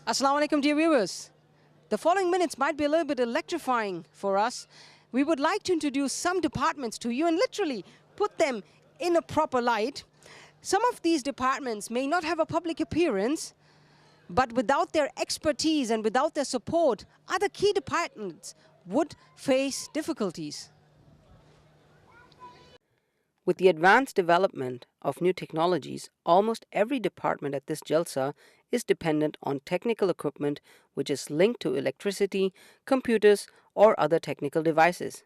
Assalamu alaikum, dear viewers. The following minutes might be a little bit electrifying for us. We would like to introduce some departments to you and literally put them in a proper light. Some of these departments may not have a public appearance, but without their expertise and without their support, other key departments would face difficulties. With the advanced development of new technologies, almost every department at this Jalsa is dependent on technical equipment which is linked to electricity, computers, or other technical devices.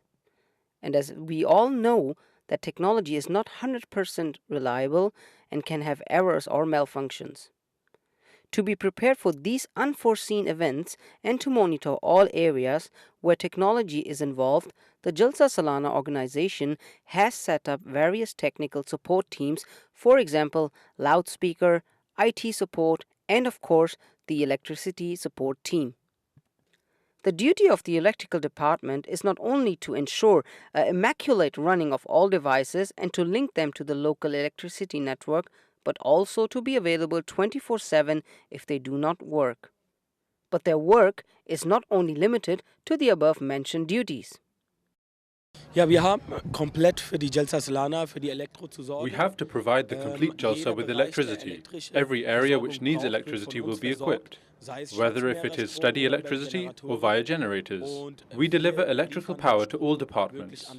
And as we all know, that technology is not 100% reliable and can have errors or malfunctions. To be prepared for these unforeseen events and to monitor all areas where technology is involved, the Jalsa Salana organization has set up various technical support teams, for example, loudspeaker, IT support, and of course, the electricity support team. The duty of the electrical department is not only to ensure immaculate running of all devices and to link them to the local electricity network, but also to be available 24/7 if they do not work. But their work is not only limited to the above-mentioned duties. We have to provide the complete Jalsa with electricity. Every area which needs electricity will be equipped, whether if it is steady electricity or via generators. We deliver electrical power to all departments.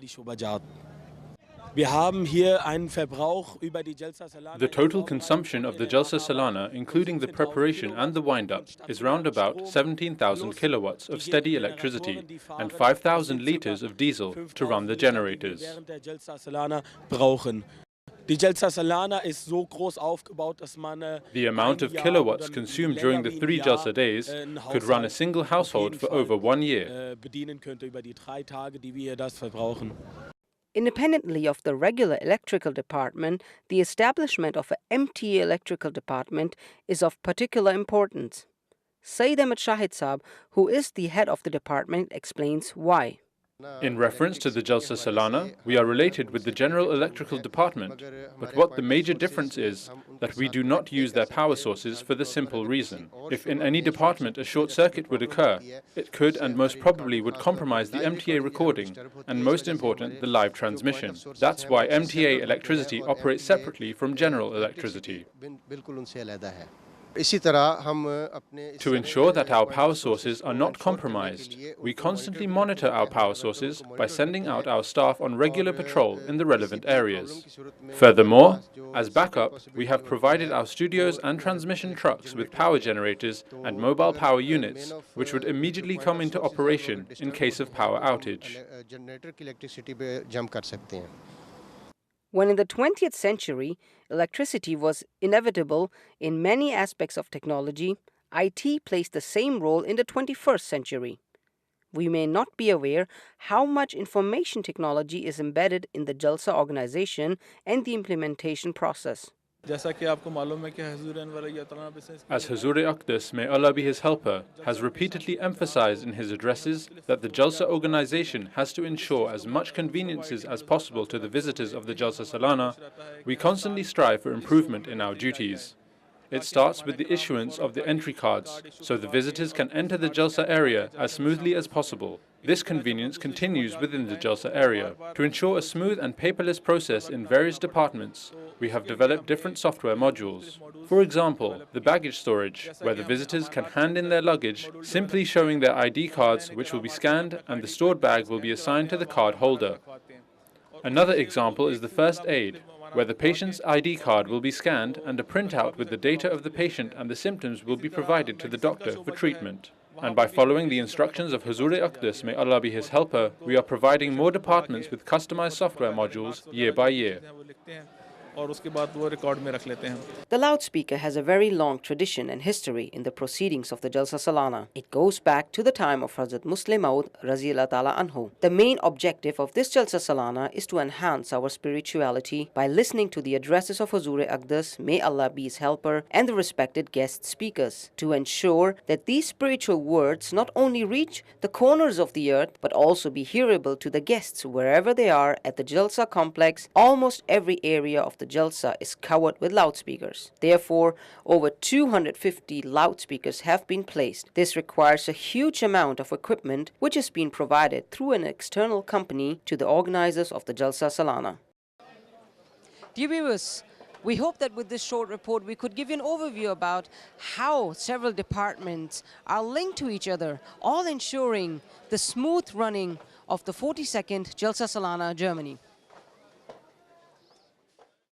The total consumption of the Jalsa Salana, including the preparation and the wind-up, is round about 17,000 kilowatts of steady electricity and 5,000 liters of diesel to run the generators. The amount of kilowatts consumed during the 3 Jalsa days could run a single household for over 1 year. Independently of the regular electrical department, the establishment of an MTA electrical department is of particular importance. Saeed Ahmed Shahid Saab, who is the head of the department, explains why. In reference to the Jalsa Salana, we are related with the General Electrical Department, but what the major difference is that we do not use their power sources for the simple reason. If in any department a short circuit would occur, it could and most probably would compromise the MTA recording and, most important, the live transmission. That's why MTA electricity operates separately from general electricity. To ensure that our power sources are not compromised, we constantly monitor our power sources by sending out our staff on regular patrol in the relevant areas. Furthermore, as backup, we have provided our studios and transmission trucks with power generators and mobile power units, which would immediately come into operation in case of power outage. When in the 20th century, electricity was inevitable in many aspects of technology, IT plays the same role in the 21st century. We may not be aware how much information technology is embedded in the Jalsa organization and the implementation process. As Hazur Aqdas, may Allah be his helper, has repeatedly emphasized in his addresses that the Jalsa organization has to ensure as much conveniences as possible to the visitors of the Jalsa Salana, we constantly strive for improvement in our duties. It starts with the issuance of the entry cards, so the visitors can enter the Jalsa area as smoothly as possible. This convenience continues within the Jalsa area. To ensure a smooth and paperless process in various departments, we have developed different software modules. For example, the baggage storage, where the visitors can hand in their luggage, simply showing their ID cards, which will be scanned, and the stored bag will be assigned to the card holder. Another example is the first aid, where the patient's ID card will be scanned and a printout with the data of the patient and the symptoms will be provided to the doctor for treatment. And by following the instructions of Hazur Aqdas, may Allah be his helper, we are providing more departments with customized software modules year by year. The loudspeaker has a very long tradition and history in the proceedings of the Jalsa Salana. It goes back to the time of Hazrat Muslim Maud Raziyallahu Ta'ala Anhu. The main objective of this Jalsa Salana is to enhance our spirituality by listening to the addresses of Hazur Aqdas, may Allah be his helper, and the respected guest speakers, to ensure that these spiritual words not only reach the corners of the earth, but also be hearable to the guests wherever they are at the Jalsa complex. Almost every area of the the Jalsa is covered with loudspeakers. Therefore, over 250 loudspeakers have been placed. This requires a huge amount of equipment which has been provided through an external company to the organizers of the Jalsa Salana. Dear viewers, we hope that with this short report we could give you an overview about how several departments are linked to each other, all ensuring the smooth running of the 42nd Jalsa Salana Germany.